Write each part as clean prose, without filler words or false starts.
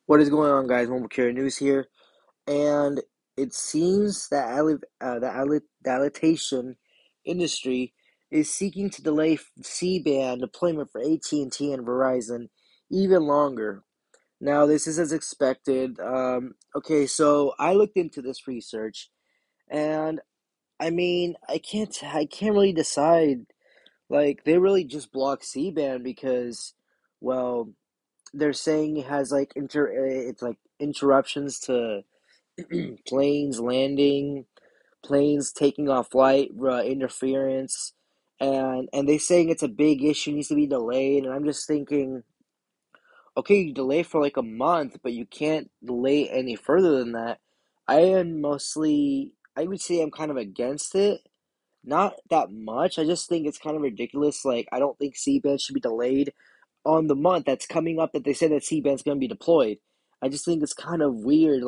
What is going on, guys? Mobile Carrier News here, and it seems that the allocation industry is seeking to delay C-band deployment for AT&T and Verizon even longer. Now, this is as expected. Okay, so I looked into this research, and I can't really decide. Like, they really just block C-band because, well, they're saying it has like it's like interruptions to planes landing, planes taking off flight, interference, and they saying it's a big issue, needs to be delayed, and I'm just thinking, okay, you delay for like a month, but you can't delay any further than that. I would say I'm kind of against it. Not that much. I just think it's kind of ridiculous. Like, I don't think C-band should be delayed on the month that's coming up that they say that C-band's going to be deployed. I just think it's kind of weird.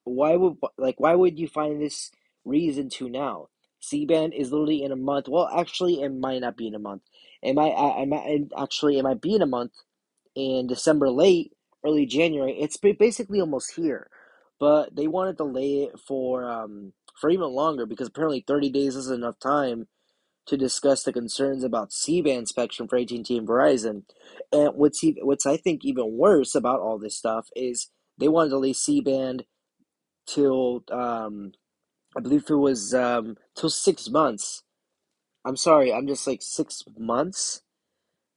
Why would you find this reason to now? C-band is literally in a month. Well, actually, it might not be in a month. It might be in a month in December late, early January. It's basically almost here, but they want to delay it for even longer because apparently 30 days is enough time to discuss the concerns about C-band spectrum for AT&T and Verizon. And what's I think even worse about all this stuff is they want to delay C-band till I believe it was till 6 months. I'm sorry, I'm just like 6 months.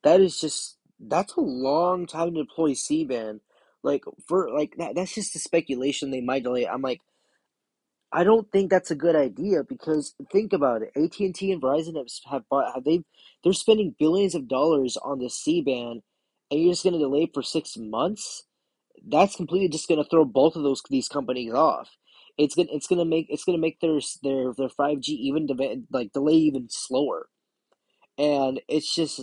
That's a long time to deploy C-band. Like for like that's just a speculation they might delay. I'm like, I don't think that's a good idea because think about it. AT&T and Verizon have bought have they they're spending billions of dollars on the C-band, and you're just going to delay for 6 months. That's completely just going to throw both of these companies off. It's gonna make their 5G even delay even slower. And it's just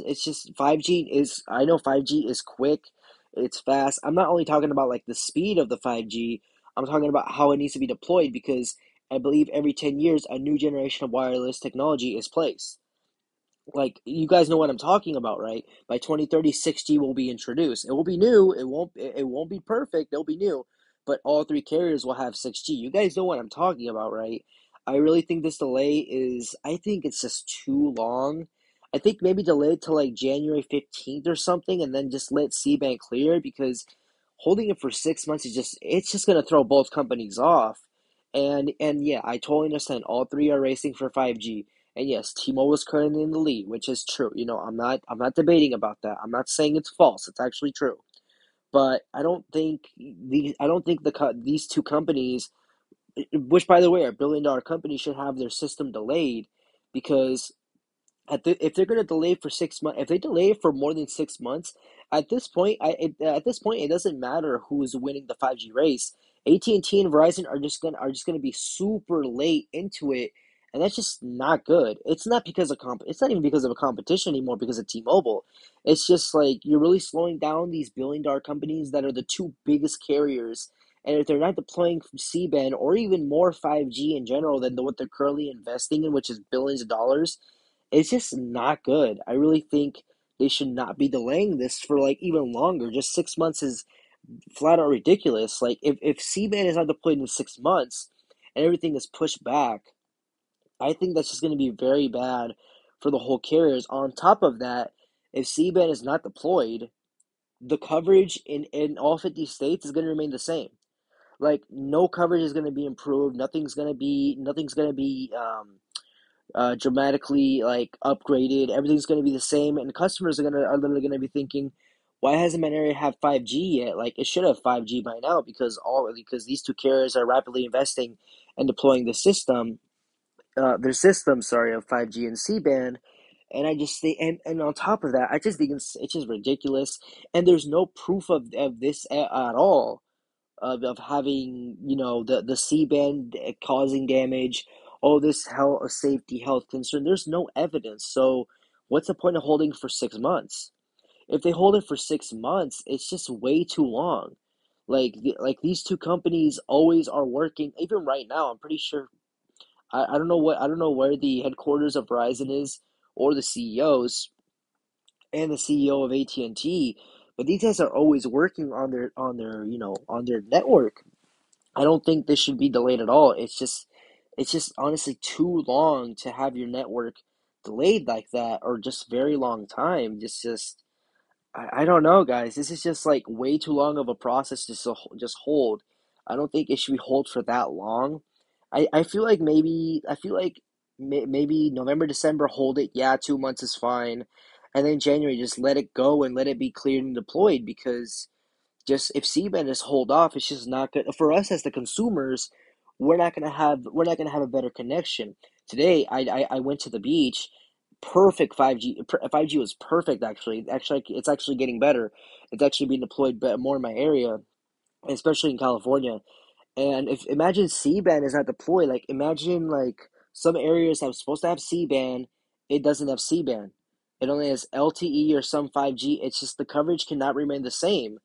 5G is I know 5G is quick, it's fast. I'm not only talking about like the speed of the 5G, I'm talking about how it needs to be deployed because I believe every 10 years a new generation of wireless technology is placed. Like you guys know what I'm talking about, right? By 2030, 6G will be introduced. It will be new. It won't be perfect. It'll be new, but all three carriers will have 6G. You guys know what I'm talking about, right? I really think this delay is I think it's just too long. I think maybe delay it to like January 15th or something and then just let C-band clear because holding it for 6 months is just it's just gonna throw both companies off. And yeah, I totally understand all three are racing for 5G. And yes, T-Mobile is currently in the lead, which is true. I'm not debating about that. I'm not saying it's false. It's actually true. But I don't think these two companies, which by the way are billion-dollar companies, should have their system delayed because if they're going to delay for 6 months, if they delay it for more than 6 months, at this point it doesn't matter who is winning the 5G race. AT&T and Verizon are just gonna be super late into it, and that's just not good. It's not because of it's not even because of a competition anymore because of T-Mobile. It's just like you're really slowing down these billion-dollar companies that are the two biggest carriers. And if they're not deploying C-band or even more 5G in general than what they're currently investing in, which is billions of dollars, it's just not good. I really think they should not be delaying this for like even longer. Just 6 months is flat out ridiculous. Like if C-band is not deployed in 6 months and everything is pushed back, I think that's just going to be very bad for the whole carriers. On top of that, if C-band is not deployed, the coverage in all 50 states is going to remain the same. Like no coverage is going to be improved. Nothing's gonna be dramatically like upgraded. Everything's gonna be the same, and customers are literally gonna be thinking, why hasn't my area have 5G yet? Like it should have 5G by now because these two carriers are rapidly investing and deploying their system, sorry, of 5G and C-band. And I just think, and on top of that, I just think it's just ridiculous, and there's no proof of this at all of having the C-band causing damage. Oh, this health a safety health concern. There's no evidence. So what's the point of holding for 6 months? If they hold it for 6 months, it's just way too long. Like these two companies always are working. Even right now, I'm pretty sure. I don't know where the headquarters of Verizon is or the CEOs and the CEO of AT&T, but these guys are always working on their on their network. I don't think this should be delayed at all. It's just honestly too long to have your network delayed like that, or just very long time. Just I don't know, guys. This is just like way too long of a process just to just hold. I don't think it should be hold for that long. I feel like maybe November, December, hold it. Yeah, 2 months is fine. And then January, just let it go and let it be cleared and deployed, because just if C-band is hold off, it's just not good for us as the consumers. We're not gonna have a better connection. Today, I went to the beach. Perfect 5G. 5G was perfect, actually. Actually, it's actually getting better. It's actually being deployed more in my area, especially in California. And if imagine C-band is not deployed, like imagine like some areas that are supposed to have C-band, it doesn't have C-band. It only has LTE or some 5G. It's just the coverage cannot remain the same.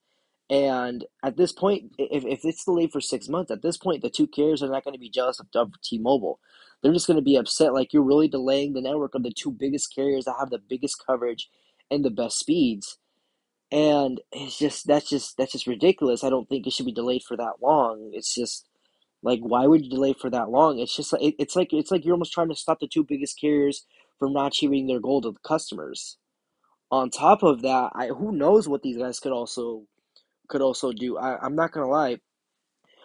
And at this point, if it's delayed for 6 months, at this point, the two carriers are not going to be jealous of T-Mobile. They're just going to be upset, like you're really delaying the network of the two biggest carriers that have the biggest coverage and the best speeds. And it's just that's just ridiculous. I don't think it should be delayed for that long. It's just like, why would you delay for that long? It's just like it's like you're almost trying to stop the two biggest carriers from not achieving their goal to the customers. On top of that, who knows what these guys could also do. I'm not gonna lie.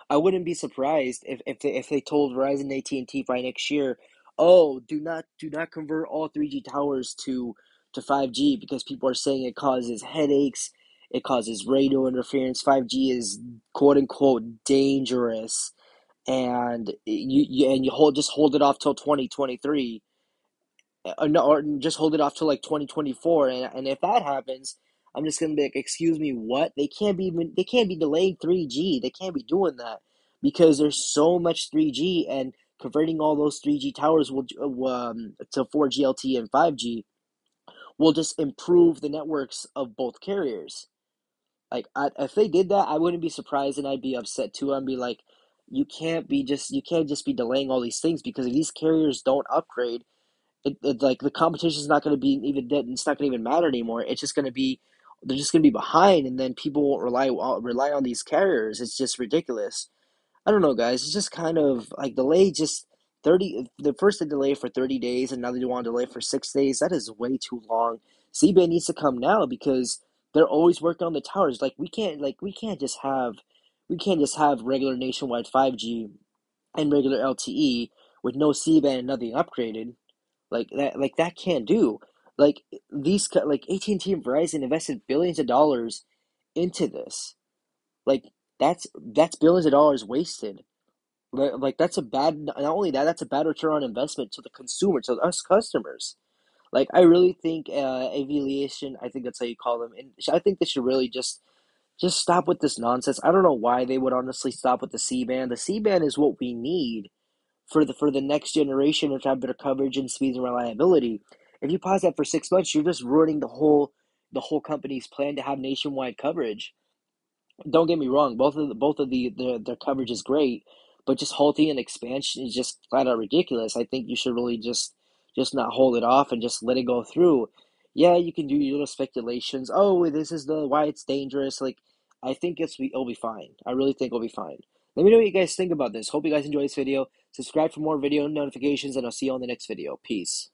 I wouldn't be surprised if they told Verizon and AT&T by next year, oh, do not convert all 3G towers to 5G, because people are saying it causes headaches, it causes radio interference. 5G is quote unquote dangerous, and you hold it off till 2023, no, or just hold it off till like 2024. And if that happens, I'm just gonna be like, excuse me, what? They can't be delaying 3G. They can't be doing that, because there's so much 3G, and converting all those 3G towers to 4G LTE and 5G will just improve the networks of both carriers. Like, if they did that, I wouldn't be surprised, and I'd be upset too. I'd be like, you can't just be delaying all these things, because if these carriers don't upgrade, like the competition is not going to be even it's not going to even matter anymore. It's just going to be they're just going to be behind, and then people won't rely on these carriers. It's just ridiculous. I don't know, guys. It's just kind of like delay. Just 30. The first they delay for 30 days, and now they want to delay for 6 days. That is way too long. C-band needs to come now, because they're always working on the towers. We can't just have regular nationwide 5G and regular LTE with no C-band and nothing upgraded. Like that can't do. Like AT&T and Verizon invested billions of dollars into this. Like, that's billions of dollars wasted. Like that's a bad, not only that, that's a bad return on investment to the consumer, to us customers. Like, I really think aviation, I think that's how you call them, and I think they should really just stop with this nonsense. I don't know why they would honestly stop with the C-band. The C-band is what we need for the next generation to have better coverage and speeds and reliability. If you pause that for 6 months, you're just ruining the whole company's plan to have nationwide coverage. Don't get me wrong, both of the their coverage is great, but just halting an expansion is just flat out ridiculous. I think you should really just not hold it off and just let it go through. Yeah, you can do your little speculations. Oh, this is the why it's dangerous. Like, I think it'll be fine. I really think it'll be fine. Let me know what you guys think about this. Hope you guys enjoy this video. Subscribe for more video notifications, and I'll see you on the next video. Peace.